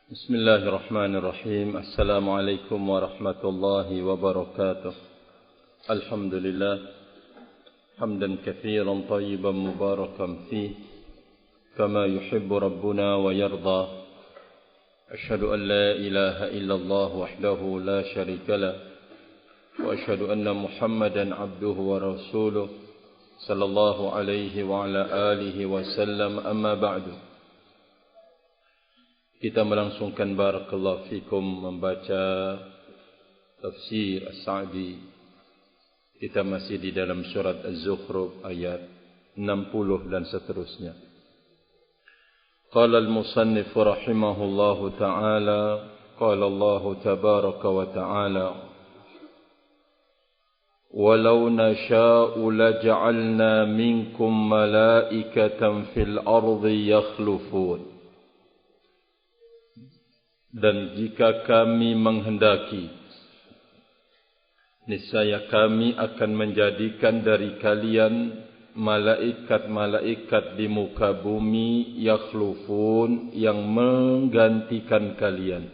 Bismillahirrahmanirrahim. Assalamualaikum warahmatullahi wabarakatuh. Alhamdulillah hamdan katsiran tayyiban mubarakan fih kama yuhibbu rabbuna wa yarda. Asyhadu an la ilaha illallah wahdahu la syarika lah wa asyhadu anna Muhammadan abduhu wa rasuluh sallallahu alaihi wa ala alihi wasallam. Amma ba'du. Kita melangsungkan barakallahu fikum membaca tafsir As-Sa'di. Kita masih di dalam surat Az-Zukhruf ayat 60 dan seterusnya. Qala al-musannif rahimahullahu ta'ala, qala Allah tabaraka wa ta'ala, walau nasha'u laja'alna minkum malaikatan fil ardi yakhlufun. Dan jika kami menghendaki, niscaya kami akan menjadikan dari kalian malaikat-malaikat di muka bumi yakhlufun, yang menggantikan kalian.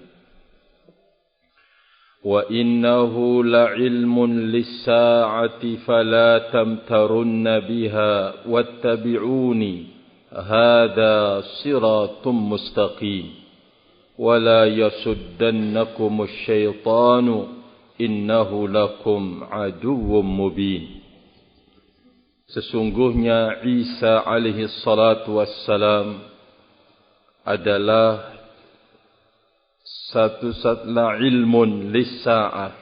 Wa innahu la'ilmun lis-sa'ati fala tamtarunna biha wattabi'uni hadha siratum mustaqim. وَلَا يَسُدَّنَّكُمُ الشَّيْطَانُ إِنَّهُ لَكُمْ عَدُوٌّ مُبِينٌ. Sesungguhnya Isa alaihi salatu wassalam adalah satu-satunya ilmun lis-sa'ah,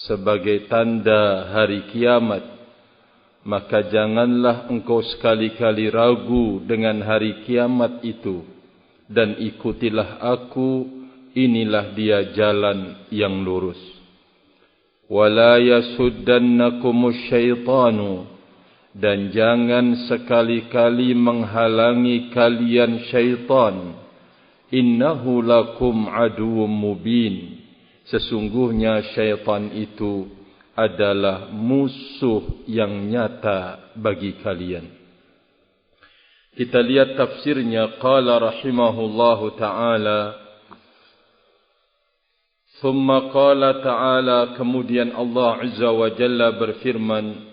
sebagai tanda hari kiamat. Maka janganlah engkau sekali-kali ragu dengan hari kiamat itu, dan ikutilah aku, inilah dia jalan yang lurus. Wala yasuddannakumus syaitanu, dan jangan sekali-kali menghalangi kalian syaitan. Innahu lakum aduwwum mubin, sesungguhnya syaitan itu adalah musuh yang nyata bagi kalian. Kita lihat tafsirnya. Qala rahimahullahu ta'ala, thumma qala ta'ala, kemudian Allah Azza wa Jalla berfirman,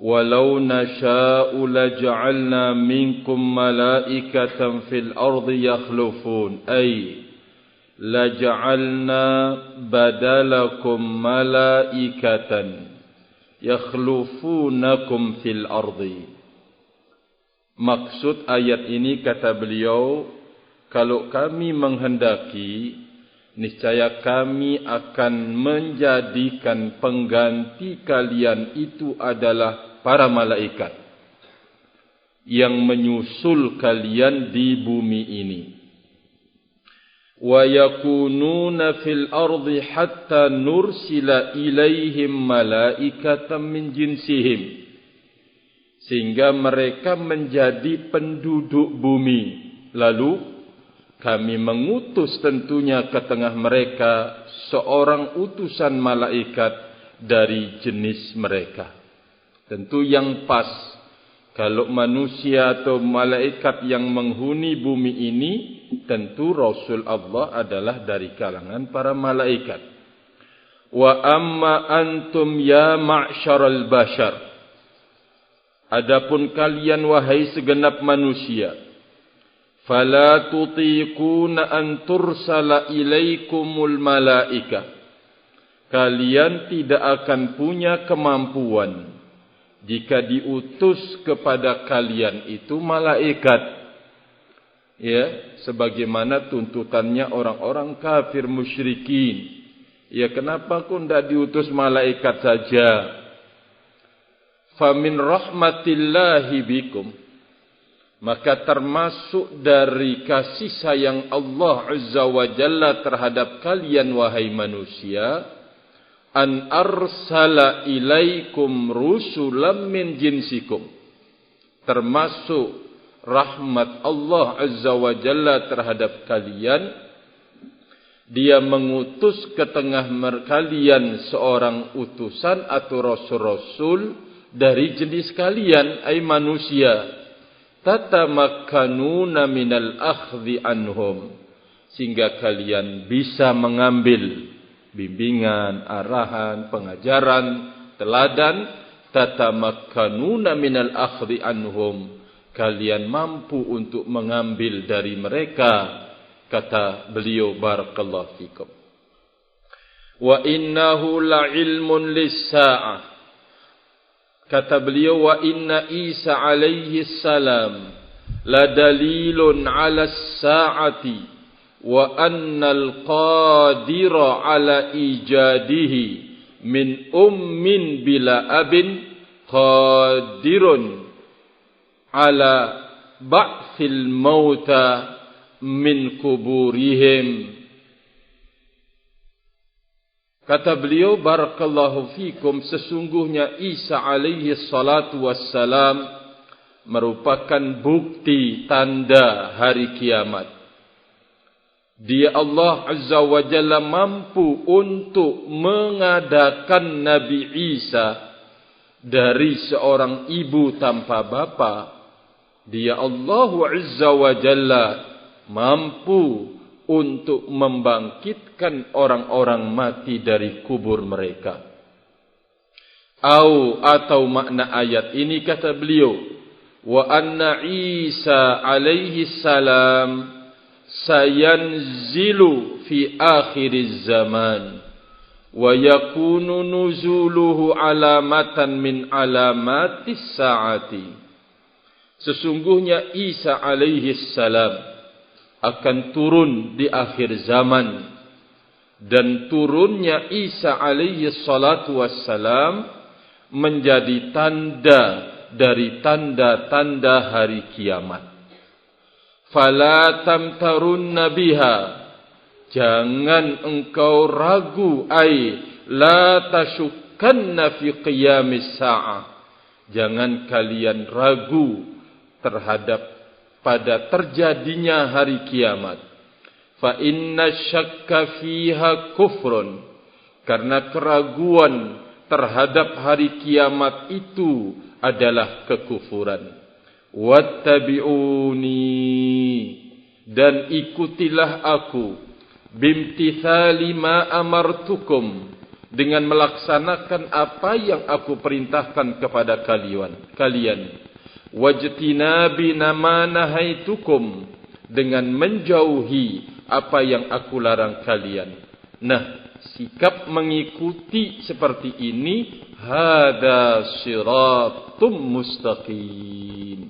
walau nasha'u laja'alna minkum malaikatan fil ardi yakhlufun, ay laja'alna badalakum malaikatan yakhlufunakum fil ardi. Maksud ayat ini, kata beliau, kalau kami menghendaki, niscaya kami akan menjadikan pengganti kalian itu adalah para malaikat yang menyusul kalian di bumi ini. Wa yakununa fil ardi hatta nursila ilaihim malaikatan min jinsihim, sehingga mereka menjadi penduduk bumi. Lalu kami mengutus tentunya ke tengah mereka seorang utusan malaikat dari jenis mereka. Tentu yang pas, kalau manusia atau malaikat yang menghuni bumi ini, tentu Rasul Allah adalah dari kalangan para malaikat. Wa amma antum ya ma'syaral bashar, adapun kalian wahai segenap manusia, fala tutiquna an tursala ilaikumul malaika, kalian tidak akan punya kemampuan jika diutus kepada kalian itu malaikat. Ya, sebagaimana tuntutannya orang-orang kafir musyrikin. Ya, kenapa kau tidak diutus malaikat saja? Famin rahmatillahi bikum, maka termasuk dari kasih sayang Allah Azza wa Jalla terhadap kalian wahai manusia, an arsala ilaikum rusulam min jinsikum, termasuk rahmat Allah Azza wa Jalla terhadap kalian, dia mengutus ke tengah kalian seorang utusan atau rasul-rasul dari jenis kalian, ay manusia, tatamakkanuna minal akhdhi anhum, sehingga kalian bisa mengambil bimbingan, arahan, pengajaran, teladan, tatamakkanuna minal akhdhi anhum, kalian mampu untuk mengambil dari mereka. Kata beliau, barakallahu fikum. Wa innahu la'ilmun lis-sa'ah. Kata beliau, wa inna Isa alaihi salam la dalilun 'ala as-sa'ati wa anna al-qadira 'ala ijadihi min ummin bila abin qadirun 'ala ba'thil mauta min kuburihim. Kata beliau, barakallahu fikum, sesungguhnya Isa alaihi salatu wassalam merupakan bukti tanda hari kiamat. Dia Allah Azza wa Jalla mampu untuk mengadakan Nabi Isa dari seorang ibu tanpa bapa. Dia Allah Azza wa Jalla mampu untuk membangkitkan orang-orang mati dari kubur mereka. Atau makna ayat ini, kata beliau, wa anna Isa alaihi salam sayanzilu fi akhiriz zaman wa yakunu nuzuluhu alamatan min alamatis saati. Sesungguhnya Isa alaihi salam akan turun di akhir zaman, dan turunnya Isa alaihi salatu wassalam menjadi tanda dari tanda-tanda hari kiamat. Fala tamtarunna biha, jangan engkau ragu, la tashukkanna fi qiyamis sa'ah, jangan kalian ragu terhadap pada terjadinya hari kiamat. Fa inna syakka fiha kufrun, karena keraguan terhadap hari kiamat itu adalah kekufuran. Wattabi'uni, dan ikutilah aku, bimtithali ma amartukum, dengan melaksanakan apa yang aku perintahkan kepada kalian. Wajtinabi nama nahaitukum, dengan menjauhi apa yang aku larang kalian. Nah, sikap mengikuti seperti ini, hada siratum mustaqim,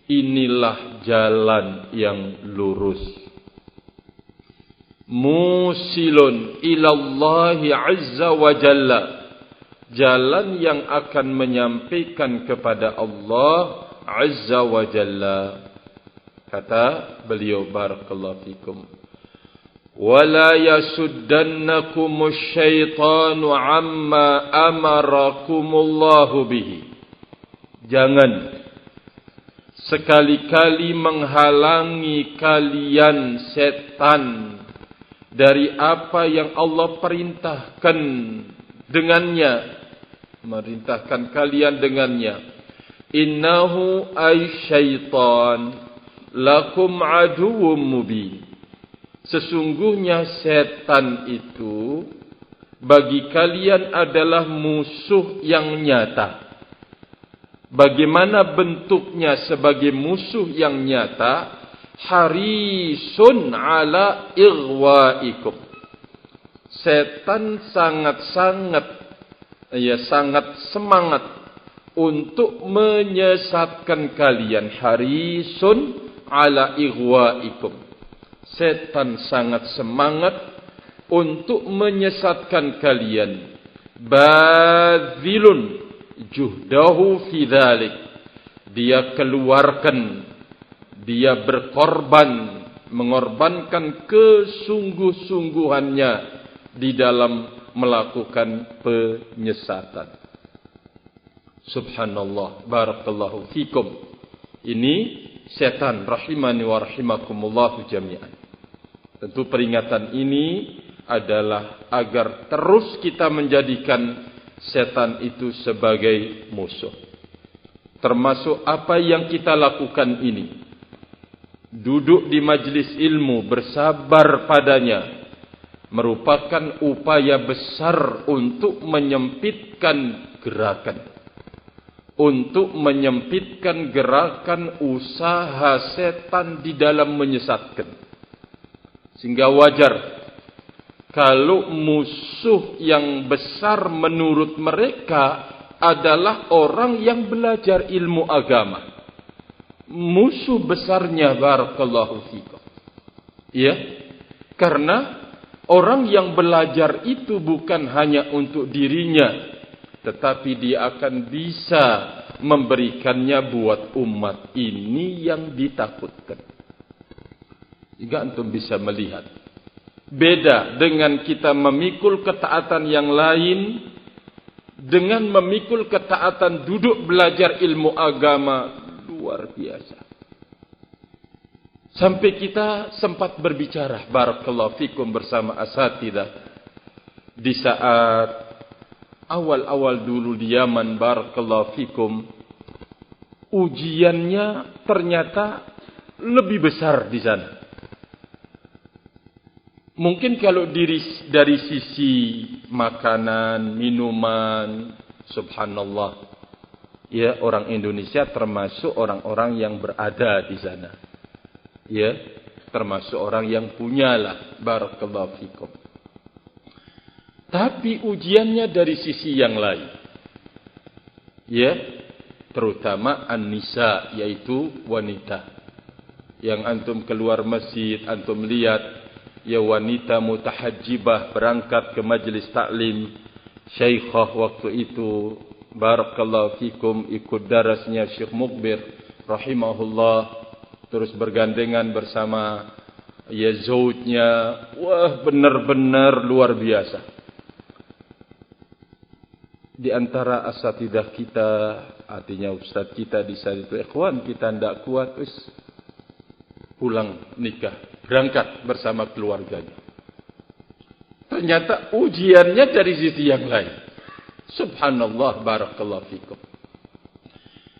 inilah jalan yang lurus. Musilun ilallahi azza wa jalla, jalan yang akan menyampaikan kepada Allah Azza wa Jalla. Kata beliau, barakallahu fikum, wala yasuddannakumus syaitanu amma amarakumullahu bihi, jangan sekali-kali menghalangi kalian setan dari apa yang Allah perintahkan dengannya, merintahkan kalian dengannya. Innahu ay syaitan lakum aduwwum mubin, sesungguhnya setan itu bagi kalian adalah musuh yang nyata. Bagaimana bentuknya sebagai musuh yang nyata? Harisun ala ighwaikum, setan sangat semangat untuk menyesatkan kalian. Harisun ala ighwaikum, setan sangat semangat untuk menyesatkan kalian. Badzilun juhdahu fi dzalik, dia keluarkan, dia berkorban, mengorbankan kesungguh-sungguhannya di dalam melakukan penyesatan. Subhanallah, barakallahu fikum. Ini setan, rahimani wa rahimakumullahu jami'an. Tentu peringatan ini adalah agar terus kita menjadikan setan itu sebagai musuh. Termasuk apa yang kita lakukan ini, duduk di majlis ilmu, bersabar padanya, merupakan upaya besar untuk menyempitkan gerakan. Untuk menyempitkan gerakan usaha setan di dalam menyesatkan. Sehingga wajar kalau musuh yang besar menurut mereka adalah orang yang belajar ilmu agama. Musuh besarnya, barakallahu fikum. Ya, karena orang yang belajar itu bukan hanya untuk dirinya, tetapi dia akan bisa memberikannya buat umat ini yang ditakutkan. Jika antum bisa melihat, beda dengan kita memikul ketaatan yang lain, dengan memikul ketaatan duduk belajar ilmu agama, luar biasa. Sampai kita sempat berbicara, barakallahu fikum, bersama asatidah di saat awal-awal dulu di Yaman, barakallahu fikum, ujiannya ternyata lebih besar di sana. Mungkin kalau dari sisi makanan, minuman, subhanallah, ya, orang Indonesia termasuk orang-orang yang berada di sana. Ya, termasuk orang yang punyalah, barakallahu fikum. Tapi ujiannya dari sisi yang lain. Ya, terutama an-nisa, yaitu wanita. Yang antum keluar masjid, antum lihat, ya, wanita mutahajjibah berangkat ke majlis taklim. Syekhah waktu itu, barakallahu fikum, ikut darasnya Syekh Mukbir rahimahullah, terus bergandengan bersama ya zaujnya. Wah, benar-benar luar biasa. Di antara asatidah kita, artinya ustaz kita di saat itu, ikhwan kita tidak kuat, wis pulang nikah, berangkat bersama keluarganya. Ternyata ujiannya dari sisi yang lain. Subhanallah, barakallahu fikum.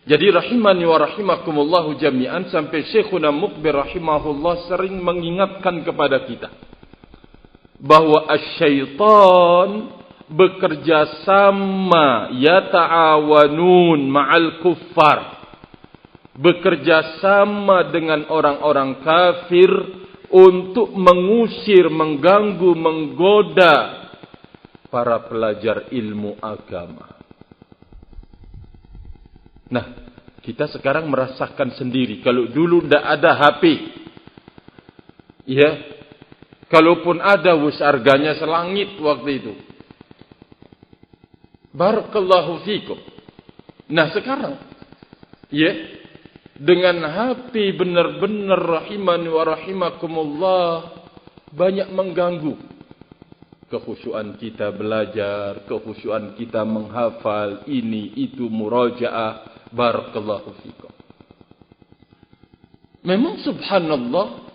Jadi rahimani wa rahimakumullahu jami'an, sampai Syekhuna Mukbir rahimahullah sering mengingatkan kepada kita bahwa asyaitan bekerja sama, yata'awanun ma'al kuffar, bekerja sama dengan orang-orang kafir untuk mengusir, mengganggu, menggoda para pelajar ilmu agama. Nah, kita sekarang merasakan sendiri, kalau dulu tidak ada HP, ya, kalaupun ada, wis harganya selangit waktu itu. Barakallahu fikum. Nah sekarang, ya, dengan HP benar-benar rahimani wa rahimakumullah, banyak mengganggu kekhusyuan kita belajar, kekhusyuan kita menghafal ini itu murajaah. Barakallahu fikum. Memang subhanallah,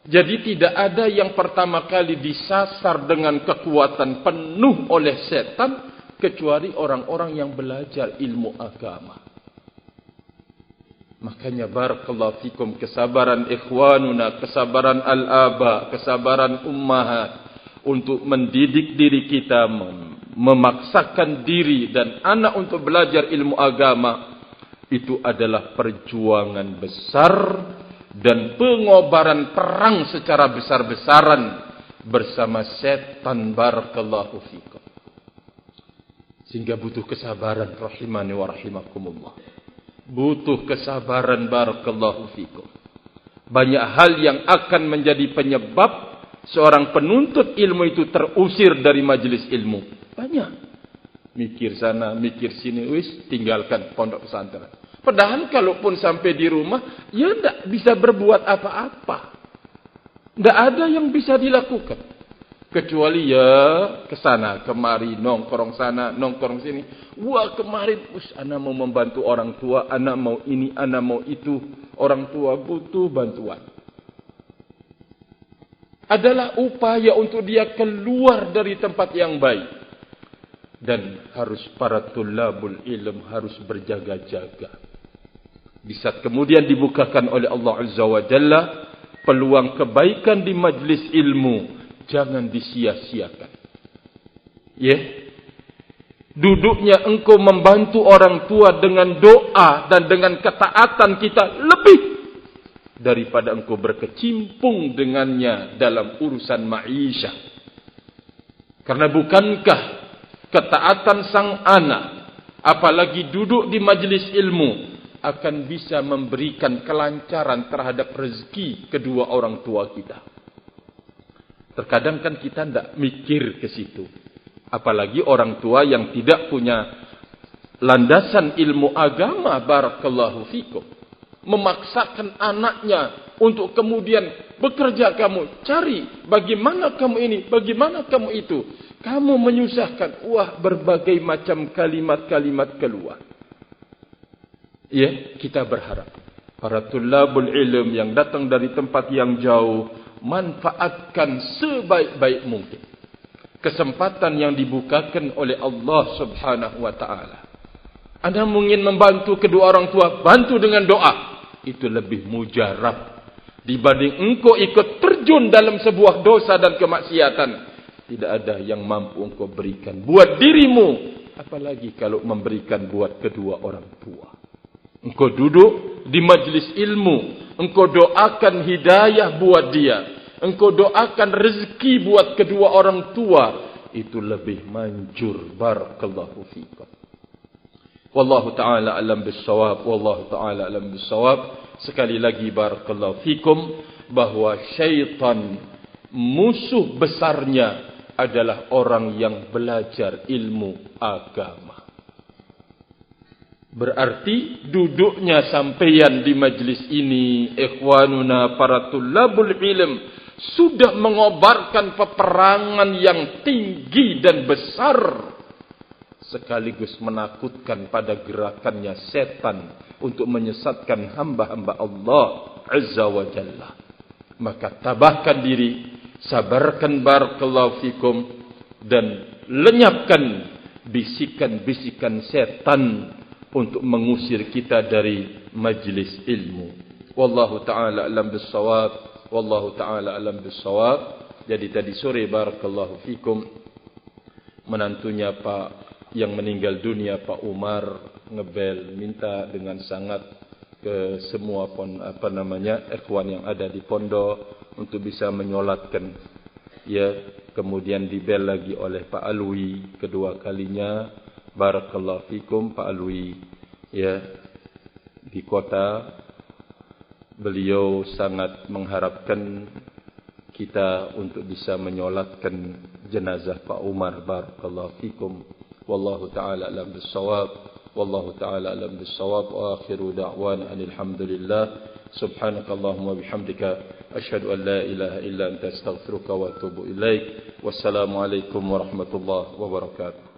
jadi tidak ada yang pertama kali disasar dengan kekuatan penuh oleh setan kecuali orang-orang yang belajar ilmu agama. Makanya barakallahu fikum, kesabaran ikhwanuna, kesabaran al-aba, kesabaran ummahat untuk mendidik diri kita, memaksakan diri dan anak untuk belajar ilmu agama, itu adalah perjuangan besar dan pengobaran perang secara besar-besaran bersama setan. Barakallahu fikum. Sehingga butuh kesabaran rahimani wa rahimakumullah. Butuh kesabaran, barakallahu fikum. Banyak hal yang akan menjadi penyebab seorang penuntut ilmu itu terusir dari majelis ilmu. Banyak. Mikir sana, mikir sini, wis tinggalkan pondok pesantren. Padahal kalaupun sampai di rumah, ya tidak bisa berbuat apa-apa. Tidak ada yang bisa dilakukan. Kecuali ya kesana kemari, nongkrong sana, nongkrong sini. Wah kemarin, anak mau membantu orang tua, anak mau ini, anak mau itu. Orang tua butuh bantuan. Adalah upaya untuk dia keluar dari tempat yang baik. Dan harus para tulabul ilm harus berjaga-jaga. Di saat kemudian dibukakan oleh Allah Azza wa Jalla peluang kebaikan di majlis ilmu, jangan disia-siakan. Ya. Duduknya engkau membantu orang tua dengan doa dan dengan ketaatan kita lebih daripada engkau berkecimpung dengannya dalam urusan ma'isyah. Karena bukankah ketaatan sang anak, apalagi duduk di majlis ilmu, akan bisa memberikan kelancaran terhadap rezeki kedua orang tua kita. Terkadang kan kita tidak mikir ke situ. Apalagi orang tua yang tidak punya landasan ilmu agama, barakallahu fikum. Memaksakan anaknya untuk kemudian bekerja kamu, cari bagaimana kamu ini, bagaimana kamu itu. Kamu menyusahkan, wah berbagai macam kalimat-kalimat keluar. Ya, kita berharap para tulabul ilm yang datang dari tempat yang jauh manfaatkan sebaik-baik mungkin kesempatan yang dibukakan oleh Allah Subhanahu wa taala. Anda ingin membantu kedua orang tua, bantu dengan doa. Itu lebih mujarab dibanding engkau ikut terjun dalam sebuah dosa dan kemaksiatan. Tidak ada yang mampu engkau berikan buat dirimu, apalagi kalau memberikan buat kedua orang tua. Engkau duduk di majlis ilmu, engkau doakan hidayah buat dia, engkau doakan rezeki buat kedua orang tua, itu lebih manjur. Barakallahu fikum. Wallahu ta'ala alam bissawab, wallahu ta'ala alam bissawab. Sekali lagi barakallahu fikum, bahwa syaitan musuh besarnya adalah orang yang belajar ilmu agama. Berarti duduknya sampeyan di majlis ini, ikhwanuna para tulabul ilm, sudah mengobarkan peperangan yang tinggi dan besar, sekaligus menakutkan pada gerakannya setan untuk menyesatkan hamba-hamba Allah Azza wa Jalla. Maka tabahkan diri, sabarkan barakallahu fikum, dan lenyapkan bisikan-bisikan setan untuk mengusir kita dari majlis ilmu. Wallahu ta'ala alam bissawab, wallahu ta'ala alam bissawab. Jadi tadi sore barakallahu fikum, menantunya Pak yang meninggal dunia, Pak Umar, ngebel minta dengan sangat ke semua ikhwan yang ada di pondok untuk bisa menyolatkan. Ya, kemudian dibel lagi oleh Pak Alwi kedua kalinya. Barakallahu fikum Pak Alwi, ya, di kota. Beliau sangat mengharapkan kita untuk bisa menyolatkan jenazah Pak Umar. Barakallahu fikum. Wallahu ta'ala alam bissawab, wallahu ta'ala alam bissawab. Wa akhiru da'wana alhamdulillah. Subhanakallahumma bihamdika asyhadu an la ilaha illa anta astaghfiruka wa atubu ilaik. Wassalamu alaikum warahmatullahi wabarakatuh.